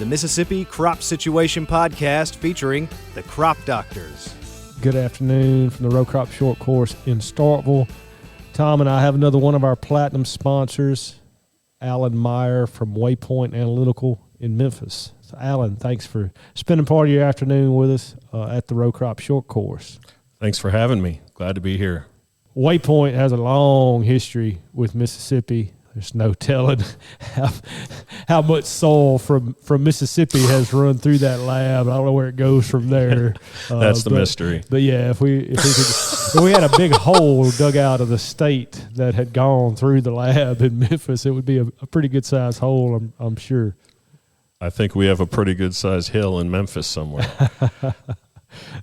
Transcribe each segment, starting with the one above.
the Mississippi Crop Situation Podcast featuring the Crop Doctors. Good afternoon from the Row Crop Short Course in Starkville. Tom and I have another one of our platinum sponsors, Alan Meyer from Waypoint Analytical in Memphis. So Alan, thanks for spending part of your afternoon with us at the Row Crop Short Course. Thanks for having me. Glad to be here. Waypoint has a long history with Mississippi. There's no telling how much soil from Mississippi has run through that lab. I don't know where it goes from there. That's the mystery. But yeah, if we had a big hole dug out of the state that had gone through the lab in Memphis, it would be a pretty good sized hole, I'm sure. I think we have a pretty good sized hill in Memphis somewhere.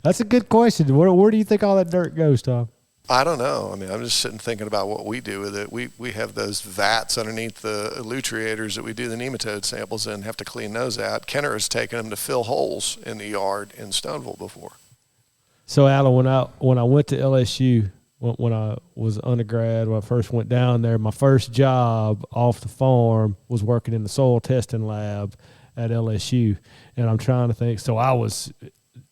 That's a good question. Where do you think all that dirt goes, Tom? I don't know. I mean, I'm just sitting thinking about what we do with it. We have those vats underneath the elutriators that we do the nematode samples in, have to clean those out. Kenner has taken them to fill holes in the yard in Stoneville before. So, Alan, when I went to LSU, when I was undergrad, when I first went down there, my first job off the farm was working in the soil testing lab at LSU. And I'm trying to think. So I was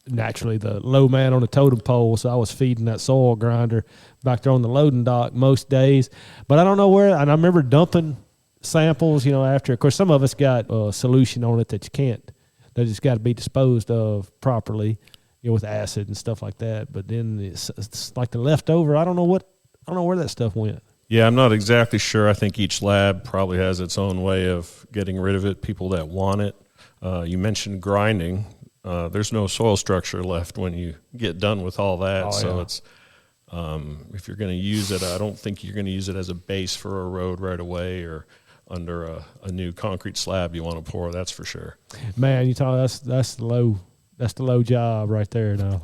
naturally the low man on the totem pole, so I was feeding that soil grinder back there on the loading dock most days. But I don't know where, and I remember dumping samples, after. Of course, some of us got a solution on it that you can't. They just got to be disposed of properly, with acid and stuff like that. But then it's like the leftover. I don't know where that stuff went. Yeah, I'm not exactly sure. I think each lab probably has its own way of getting rid of it, people that want it. You mentioned grinding. There's no soil structure left when you get done with all that. It's if you're going to use it, I don't think you're going to use it as a base for a road right away or under a new concrete slab you want to pour. That's for sure. Man, that's the low job right there. Now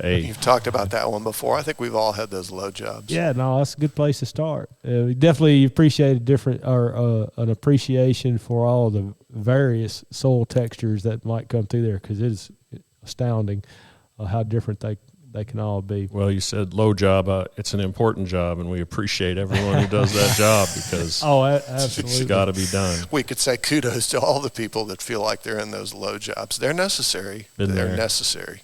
You've talked about that one before. I think we've all had those low jobs. Yeah, no, that's a good place to start. We definitely appreciate an appreciation for all the various soil textures that might come through there, because it is astounding how different they can all be. Well, you said low job. It's an important job, and we appreciate everyone who does that job because absolutely, it's got to be done. We could say kudos to all the people that feel like they're in those low jobs. They're necessary. They're necessary.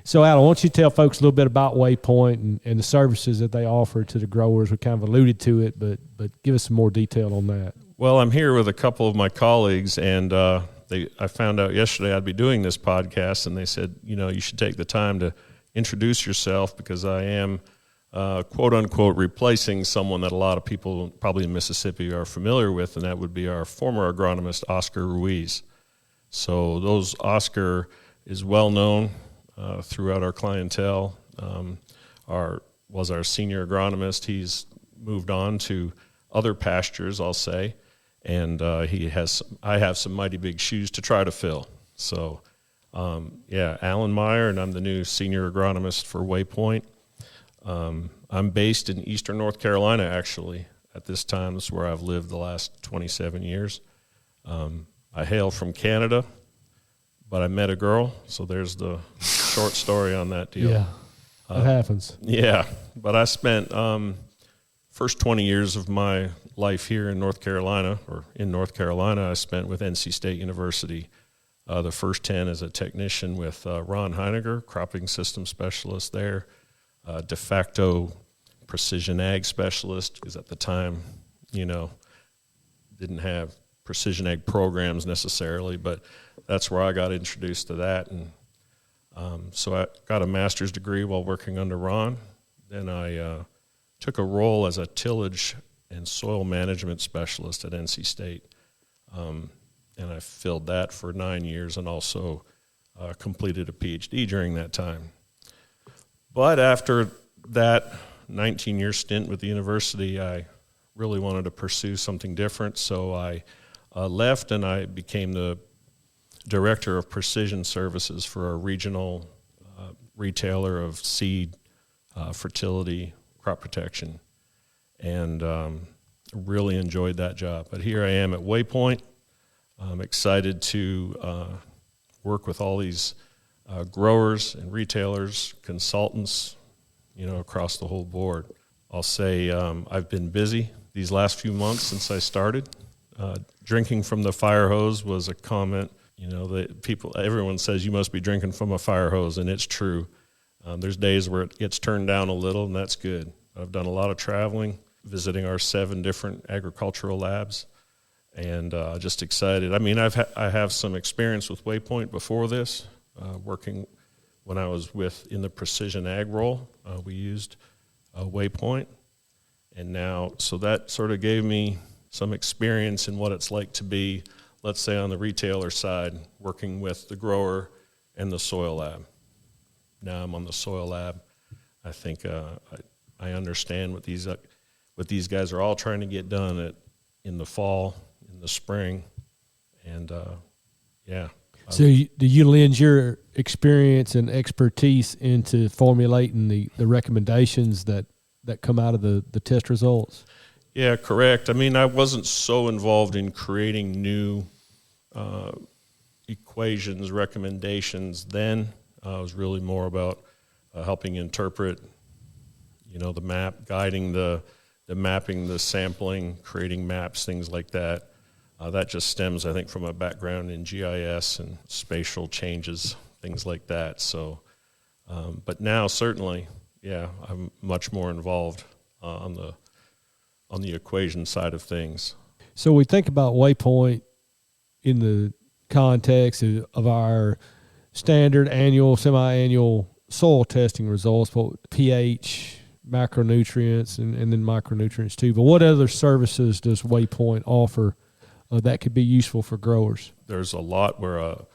So, Alan, why don't you tell folks a little bit about Waypoint and the services that they offer to the growers? We kind of alluded to it, but give us some more detail on that. Well, I'm here with a couple of my colleagues, and I found out yesterday I'd be doing this podcast, and they said, you should take the time to introduce yourself because I am, quote-unquote, replacing someone that a lot of people probably in Mississippi are familiar with, and that would be our former agronomist, Oscar Ruiz. So Oscar is well-known throughout our clientele, was our senior agronomist. He's moved on to other pastures, I'll say, and I have some mighty big shoes to try to fill. So, Alan Meyer, and I'm the new senior agronomist for Waypoint. I'm based in eastern North Carolina, actually, at this time. This is where I've lived the last 27 years. I hail from Canada, but I met a girl, so there's the short story on that deal. Yeah, that happens. Yeah, but I spent first 20 years of my life here in North Carolina, I spent with NC State University. The first 10 as a technician with Ron Heiniger, cropping system specialist there, de facto precision ag specialist, because at the time, didn't have precision ag programs necessarily, but that's where I got introduced to that. And so I got a master's degree while working under Ron. Then I took a role as a tillage and soil management specialist at NC State. And I filled that for 9 years and also completed a PhD during that time. But after that 19-year stint with the university, I really wanted to pursue something different, so I left and I became the director of precision services for a regional retailer of seed, fertility, crop protection, and really enjoyed that job. But here I am at Waypoint. I'm excited to work with all these growers and retailers, consultants, across the whole board. I'll say I've been busy these last few months since I started. Drinking from the fire hose was a comment. That everyone says you must be drinking from a fire hose, and it's true. There's days where it gets turned down a little, and that's good. I've done a lot of traveling, visiting our 7 different agricultural labs, and just excited. I mean, I have some experience with Waypoint before this, working when I was in the precision ag role. We used Waypoint, and now, so that sort of gave me some experience in what it's like to be, let's say, on the retailer side, working with the grower and the soil lab. Now I'm on the soil lab. I think I understand what these guys are all trying to get done in the fall, in the spring, and yeah. So do you lend your experience and expertise into formulating the recommendations that come out of the test results? Yeah, correct. I mean, I wasn't so involved in creating new equations, recommendations then. It was really more about helping interpret, the map, guiding the mapping, the sampling, creating maps, things like that. That just stems, I think, from a background in GIS and spatial changes, things like that. So, but now certainly, yeah, I'm much more involved on the equation side of things. So we think about Waypoint in the context of our standard annual, semi-annual soil testing results, pH, macronutrients, and then micronutrients too. But what other services does Waypoint offer that could be useful for growers? There's a lot. We're a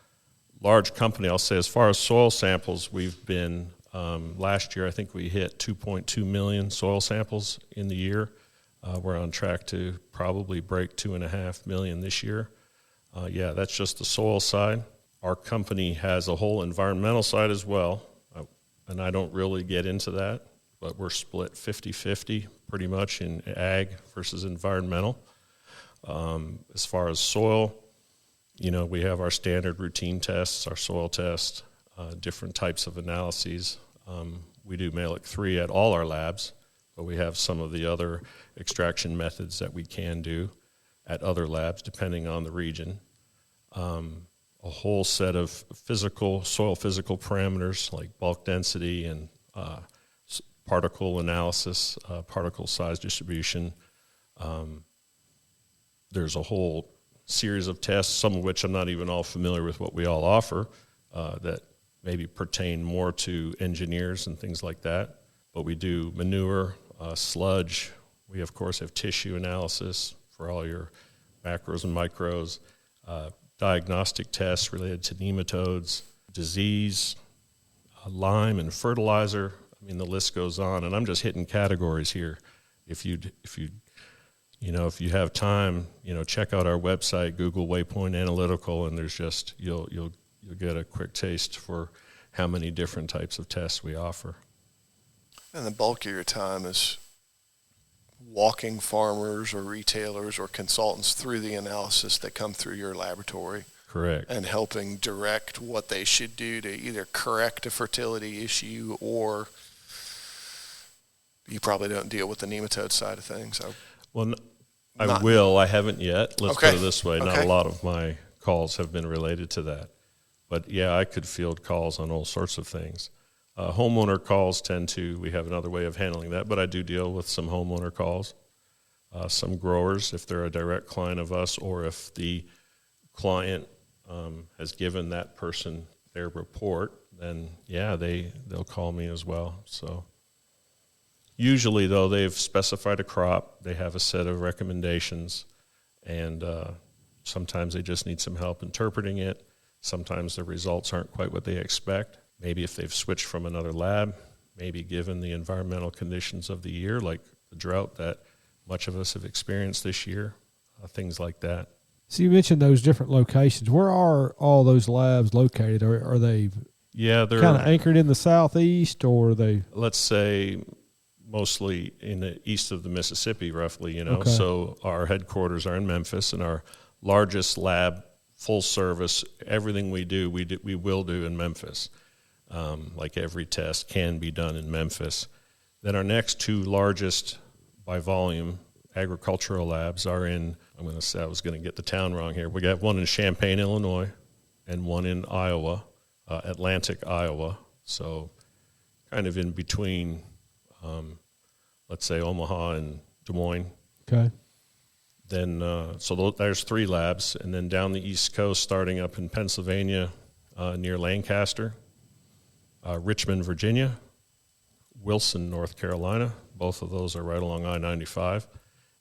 large company, I'll say. As far as soil samples, we've been, last year I think we hit 2.2 million soil samples in the year. We're on track to probably break 2.5 million this year. Yeah, that's just the soil side. Our company has a whole environmental side as well, and I don't really get into that, but we're split 50-50 pretty much in ag versus environmental. As far as soil, we have our standard routine tests, our soil test, different types of analyses. We do Malic 3 at all our labs, but we have some of the other extraction methods that we can do at other labs depending on the region. A whole set of soil physical parameters like bulk density and particle analysis, particle size distribution. There's a whole series of tests, some of which I'm not even all familiar with what we all offer, that maybe pertain more to engineers and things like that. But we do manure, sludge. We, of course, have tissue analysis for all your macros and micros, diagnostic tests related to nematodes, disease, lime and fertilizer. I mean, the list goes on, and I'm just hitting categories here. If you have time, check out our website, Google Waypoint Analytical, and there's just you'll get a quick taste for how many different types of tests we offer. And the bulk of your time is walking farmers or retailers or consultants through the analysis that come through your laboratory. Correct. And helping direct what they should do to either correct a fertility issue, or you probably don't deal with the nematode side of things. I will. I haven't yet. Let's Okay. put it this way. Okay. Not a lot of my calls have been related to that. But, yeah, I could field calls on all sorts of things. Homeowner calls we have another way of handling that, but I do deal with some homeowner calls. Some growers, if they're a direct client of us, or if the client has given that person their report, then, yeah, they'll call me as well. So usually, though, they've specified a crop, they have a set of recommendations, and sometimes they just need some help interpreting it. Sometimes the results aren't quite what they expect. Maybe if they've switched from another lab, maybe given the environmental conditions of the year, like the drought that much of us have experienced this year, things like that. So you mentioned those different locations. Where are all those labs located? Are they they're kind of anchored in the southeast, or are they? Let's say mostly in the east of the Mississippi, roughly. Okay. So our headquarters are in Memphis, and our largest lab, full service, everything we will do in Memphis. Like every test can be done in Memphis. Then our next two largest by volume agricultural labs are in, I'm going to say, I was going to get the town wrong here. We got one in Champaign, Illinois, and one in Iowa, Atlantic, Iowa. So kind of in between, let's say, Omaha and Des Moines. Okay. Then, there's 3 labs, and then down the East Coast, starting up in Pennsylvania, near Lancaster, Richmond, Virginia, Wilson, North Carolina. Both of those are right along I-95,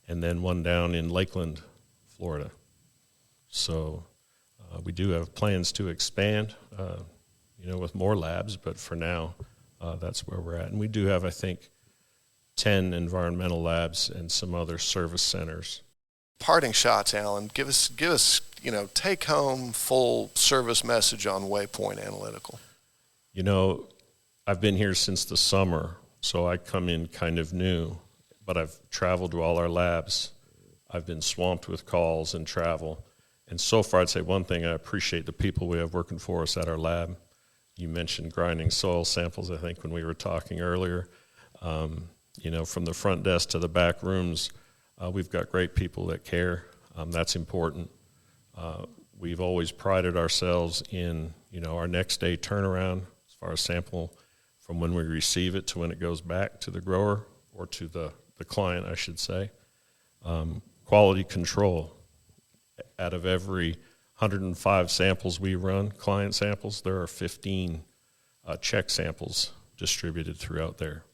and then one down in Lakeland, Florida. So we do have plans to expand, with more labs, but for now, that's where we're at. And we do have, I think, 10 environmental labs and some other service centers. Parting shots, Alan. Give us, take home full service message on Waypoint Analytical. I've been here since the summer, so I come in kind of new, but I've traveled to all our labs. I've been swamped with calls and travel. And so far, I'd say one thing, I appreciate the people we have working for us at our lab. You mentioned grinding soil samples, I think, when we were talking earlier. From the front desk to the back rooms, we've got great people that care. That's important. We've always prided ourselves in, our next day turnaround as far as sample from when we receive it to when it goes back to the grower or to the client, I should say. Quality control. Out of every 105 samples we run, client samples, there are 15 check samples distributed throughout there.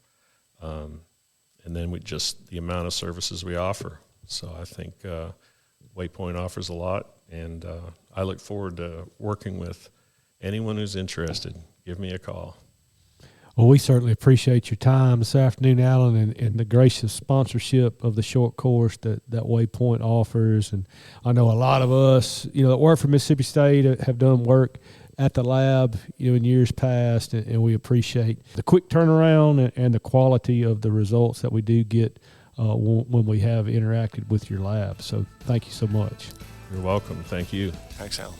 And then the amount of services we offer. So I think Waypoint offers a lot, and I look forward to working with anyone who's interested. Give me a call. Well, we certainly appreciate your time this afternoon, Alan, and the gracious sponsorship of the short course that Waypoint offers. And I know a lot of us, that work for Mississippi State have done work at the lab, in years past, and we appreciate the quick turnaround and the quality of the results that we do get when we have interacted with your lab. So thank you so much. You're welcome. Thank you. Thanks, Alan.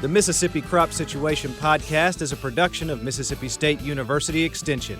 The Mississippi Crop Situation Podcast is a production of Mississippi State University Extension.